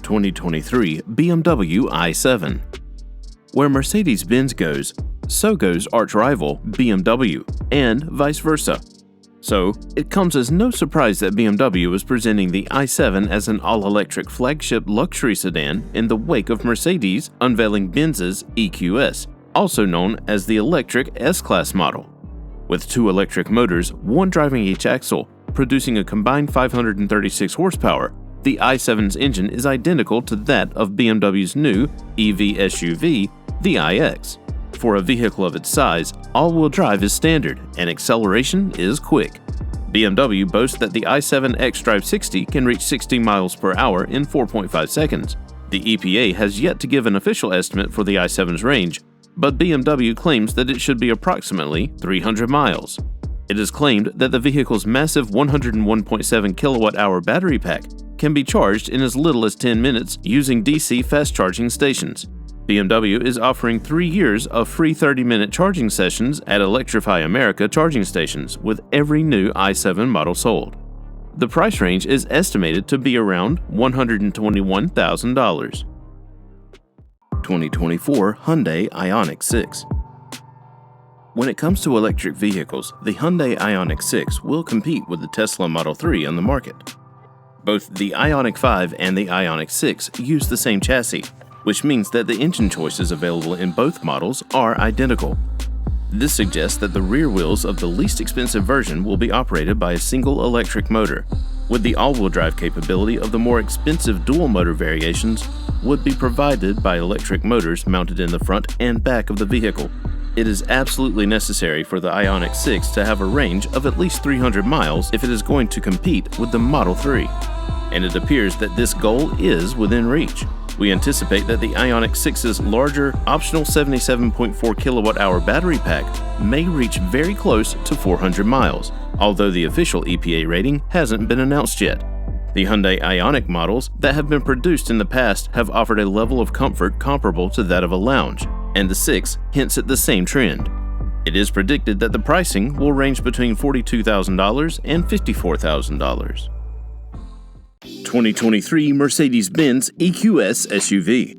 2023 BMW i7. Where Mercedes-Benz goes, so goes arch-rival BMW, and vice versa. So, it comes as no surprise that BMW is presenting the i7 as an all-electric flagship luxury sedan in the wake of Mercedes unveiling Benz's EQS, also known as the electric S-Class model. With two electric motors, one driving each axle, producing a combined 536 horsepower, the i7's engine is identical to that of BMW's new EV SUV, the iX. For a vehicle of its size, all-wheel drive is standard and acceleration is quick. BMW boasts that the i7 xDrive 60 can reach 60 miles per hour in 4.5 seconds. The EPA has yet to give an official estimate for the i7's range, but BMW claims that it should be approximately 300 miles. It is claimed that the vehicle's massive 101.7 kilowatt-hour battery pack can be charged in as little as 10 minutes using DC fast charging stations. BMW is offering 3 years of free 30-minute charging sessions at Electrify America charging stations with every new i7 model sold. The price range is estimated to be around $121,000. 2024 Hyundai Ioniq 6. When it comes to electric vehicles, the Hyundai Ioniq 6 will compete with the Tesla Model 3 on the market. Both the Ioniq 5 and the Ioniq 6 use the same chassis, which means that the engine choices available in both models are identical. This suggests that the rear wheels of the least expensive version will be operated by a single electric motor, with the all-wheel drive capability of the more expensive dual-motor variations would be provided by electric motors mounted in the front and back of the vehicle. It is absolutely necessary for the Ioniq 6 to have a range of at least 300 miles if it is going to compete with the Model 3, and it appears that this goal is within reach. We anticipate that the Ioniq 6's larger, optional 77.4 kilowatt-hour battery pack may reach very close to 400 miles, although the official EPA rating hasn't been announced yet. The Hyundai Ioniq models that have been produced in the past have offered a level of comfort comparable to that of a lounge, and the 6 hints at the same trend. It is predicted that the pricing will range between $42,000 and $54,000. 2023 Mercedes-Benz EQS SUV.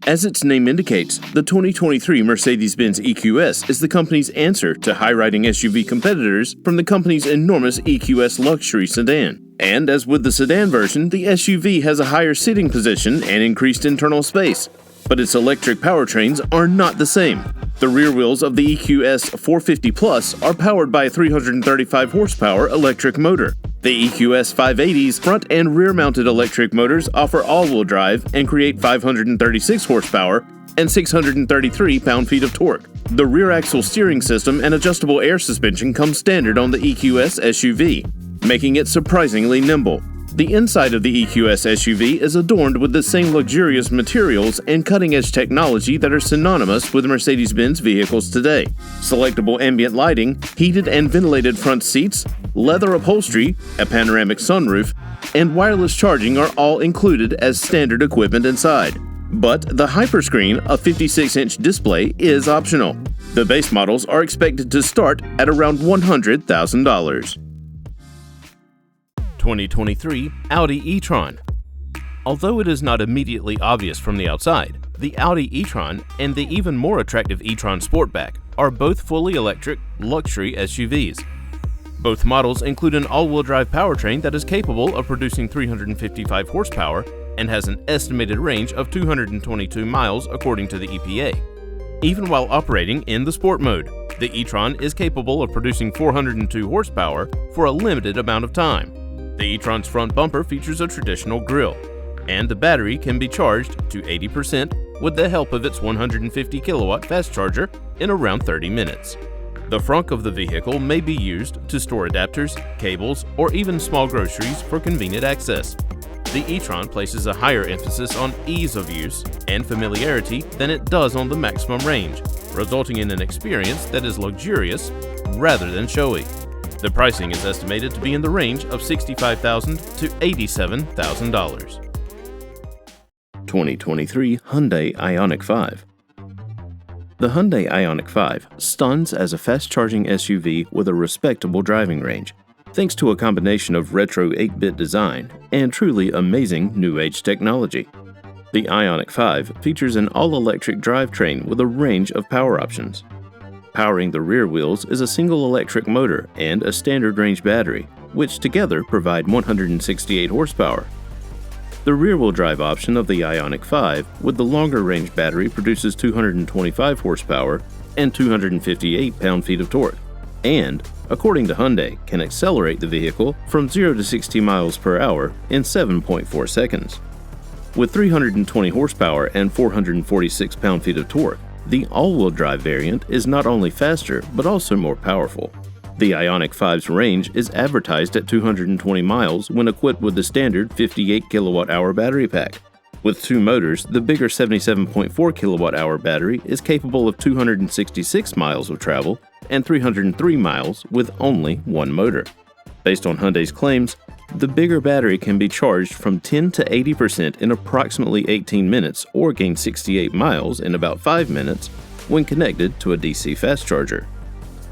As its name indicates, the 2023 Mercedes-Benz EQS is the company's answer to high-riding SUV competitors from the company's enormous EQS luxury sedan. And as with the sedan version, the SUV has a higher sitting position and increased internal space. But its electric powertrains are not the same. The rear wheels of the EQS 450 Plus are powered by a 335 horsepower electric motor. The EQS 580's front and rear-mounted electric motors offer all-wheel drive and create 536 horsepower and 633 pound-feet of torque. The rear-axle steering system and adjustable air suspension come standard on the EQS SUV, making it surprisingly nimble. The inside of the EQS SUV is adorned with the same luxurious materials and cutting-edge technology that are synonymous with Mercedes-Benz vehicles today. Selectable ambient lighting, heated and ventilated front seats, leather upholstery, a panoramic sunroof, and wireless charging are all included as standard equipment inside. But the Hyperscreen, a 56-inch display, is optional. The base models are expected to start at around $100,000. 2023 Audi e-tron. Although it is not immediately obvious from the outside, the Audi e-tron and the even more attractive e-tron Sportback are both fully electric luxury SUVs. Both models include an all-wheel drive powertrain that is capable of producing 355 horsepower and has an estimated range of 222 miles according to the EPA. Even while operating in the sport mode, the e-tron is capable of producing 402 horsepower for a limited amount of time. The e-tron's front bumper features a traditional grille, and the battery can be charged to 80% with the help of its 150 kilowatt fast charger in around 30 minutes. The frunk of the vehicle may be used to store adapters, cables, or even small groceries for convenient access. The e-tron places a higher emphasis on ease of use and familiarity than it does on the maximum range, resulting in an experience that is luxurious rather than showy. The pricing is estimated to be in the range of $65,000 to $87,000. 2023 Hyundai Ioniq 5. The Hyundai Ioniq 5 stuns as a fast-charging SUV with a respectable driving range. thanks to a combination of retro 8-bit design and truly amazing new-age technology. The Ioniq 5 features an all-electric drivetrain with a range of power options. Powering the rear wheels is a single electric motor and a standard range battery, which together provide 168 horsepower. The rear-wheel drive option of the Ioniq 5 with the longer range battery produces 225 horsepower and 258 pound-feet of torque, and, according to Hyundai, can accelerate the vehicle from 0 to 60 miles per hour in 7.4 seconds. With 320 horsepower and 446 pound-feet of torque, the all-wheel drive variant is not only faster but also more powerful. The Ioniq 5's range is advertised at 220 miles when equipped with the standard 58 kWh battery pack. With two motors, the bigger 77.4 kWh battery is capable of 266 miles of travel and 303 miles with only one motor. Based on Hyundai's claims, the bigger battery can be charged from 10 to 80% in approximately 18 minutes or gain 68 miles in about 5 minutes when connected to a DC fast charger.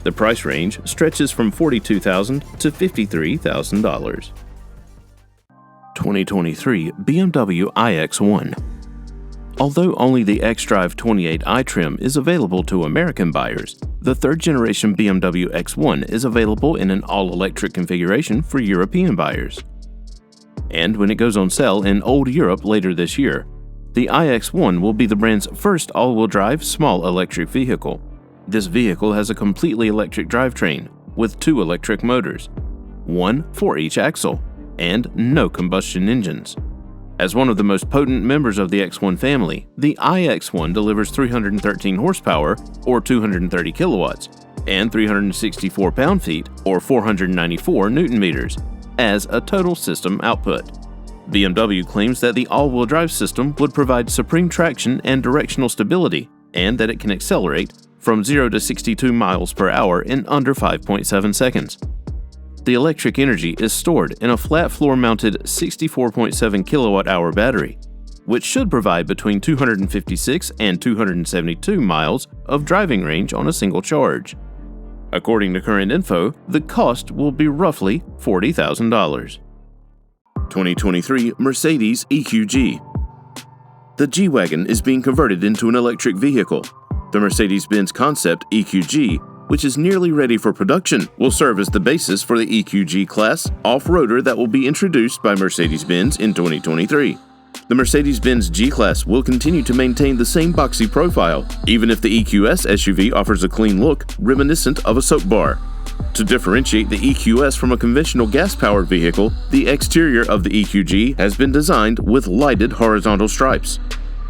The price range stretches from $42,000 to $53,000. 2023 BMW iX1. Although only the xDrive 28i trim is available to American buyers, the third-generation BMW X1 is available in an all-electric configuration for European buyers. And when it goes on sale in Old Europe later this year, the iX1 will be the brand's first all-wheel drive small electric vehicle. This vehicle has a completely electric drivetrain with two electric motors, one for each axle, and no combustion engines. As one of the most potent members of the X1 family, the iX1 delivers 313 horsepower, or 230 kilowatts, and 364 pound-feet, or 494 newton-meters, as a total system output. BMW claims that the all-wheel drive system would provide supreme traction and directional stability, and that it can accelerate from 0 to 62 miles per hour in under 5.7 seconds. The electric energy is stored in a flat floor-mounted 64.7 kilowatt-hour battery, which should provide between 256 and 272 miles of driving range on a single charge. According to current info, the cost will be roughly $40,000. 2023 Mercedes EQG. The G-Wagon is being converted into an electric vehicle. The Mercedes-Benz Concept EQG, which is nearly ready for production, will serve as the basis for the EQG class off-roader that will be introduced by Mercedes-Benz in 2023. The Mercedes-Benz G-Class will continue to maintain the same boxy profile, even if the EQS SUV offers a clean look reminiscent of a soap bar. To differentiate the EQS from a conventional gas-powered vehicle, the exterior of the EQG has been designed with lighted horizontal stripes.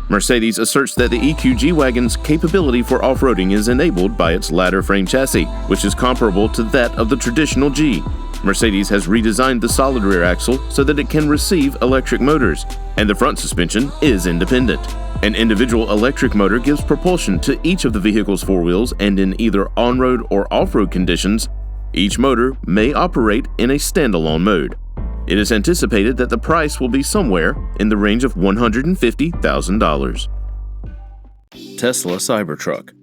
Mercedes asserts that the EQG wagon's capability for off-roading is enabled by its ladder frame chassis, which is comparable to that of the traditional G. Mercedes has redesigned the solid rear axle so that it can receive electric motors, and the front suspension is independent. An individual electric motor gives propulsion to each of the vehicle's four wheels, and in either on-road or off-road conditions, each motor may operate in a standalone mode. It is anticipated that the price will be somewhere in the range of $150,000. Tesla Cybertruck.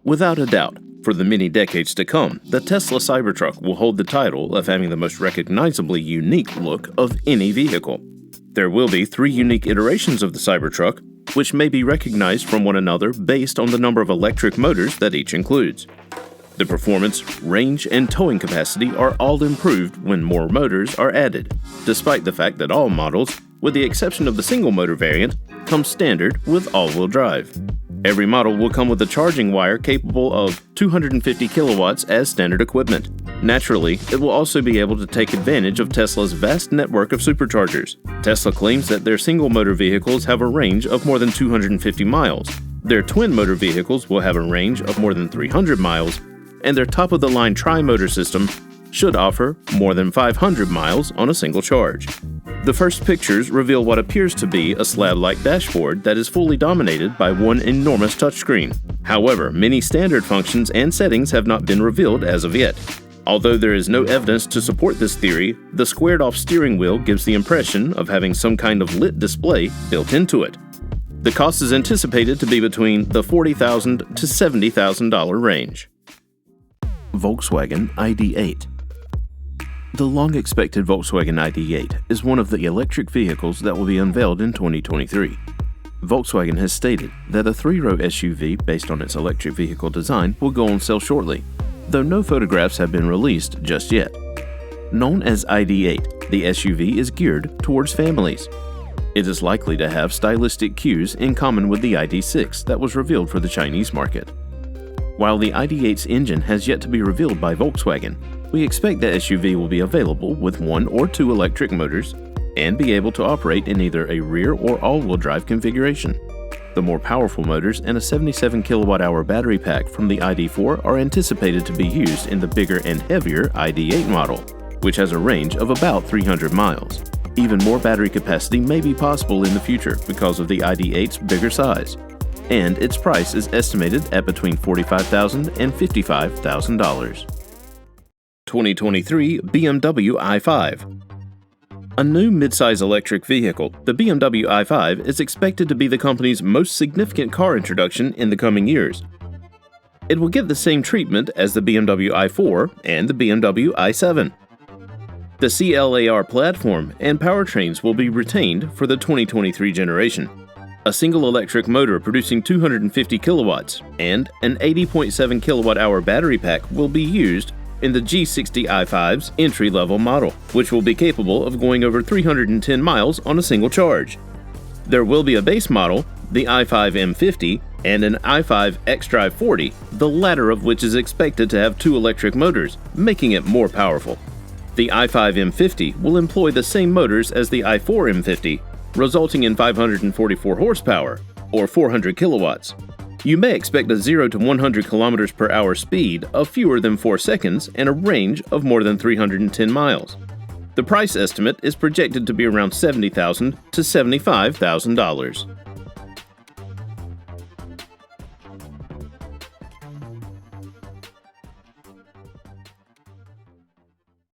Without a doubt, for the many decades to come, the Tesla Cybertruck will hold the title of having the most recognizably unique look of any vehicle. There will be 3 unique iterations of the Cybertruck, which may be recognized from one another based on the number of electric motors that each includes. The performance, range, and towing capacity are all improved when more motors are added, despite the fact that all models, with the exception of the single-motor variant, come standard with all-wheel drive. Every model will come with a charging wire capable of 250 kilowatts as standard equipment. Naturally, it will also be able to take advantage of Tesla's vast network of superchargers. Tesla claims that their single-motor vehicles have a range of more than 250 miles. Their twin-motor vehicles will have a range of more than 300 miles, and their top-of-the-line tri-motor system should offer more than 500 miles on a single charge. The first pictures reveal what appears to be a slab-like dashboard that is fully dominated by one enormous touchscreen. However, many standard functions and settings have not been revealed as of yet. Although there is no evidence to support this theory, the squared-off steering wheel gives the impression of having some kind of lit display built into it. The cost is anticipated to be between the $40,000 to $70,000 range. Volkswagen ID8. The long-expected Volkswagen ID8 is one of the electric vehicles that will be unveiled in 2023. Volkswagen has stated that a three-row SUV based on its electric vehicle design will go on sale shortly, though no photographs have been released just yet. Known as ID8, the SUV is geared towards families. It is likely to have stylistic cues in common with the ID6 that was revealed for the Chinese market. While the ID8's engine has yet to be revealed by Volkswagen, we expect the SUV will be available with 1 or 2 electric motors and be able to operate in either a rear or all-wheel drive configuration. The more powerful motors and a 77 kWh battery pack from the ID4 are anticipated to be used in the bigger and heavier ID8 model, which has a range of about 300 miles. Even more battery capacity may be possible in the future because of the ID8's bigger size, and its price is estimated at between $45,000 and $55,000. 2023 BMW i5. A new midsize electric vehicle, the BMW i5 is expected to be the company's most significant car introduction in the coming years. It will get the same treatment as the BMW i4 and the BMW i7. The CLAR platform and powertrains will be retained for the 2023 generation. A single electric motor producing 250 kilowatts and an 80.7 kilowatt-hour battery pack will be used in the G60 i5's entry-level model, which will be capable of going over 310 miles on a single charge. There will be a base model, the i5 M50, and an i5 xDrive 40, the latter of which is expected to have 2 electric motors, making it more powerful. The i5 M50 will employ the same motors as the i4 M50, resulting in 544 horsepower, or 400 kilowatts. You may expect a 0 to 100 km per hour speed of fewer than 4 seconds and a range of more than 310 miles. The price estimate is projected to be around $70,000 to $75,000.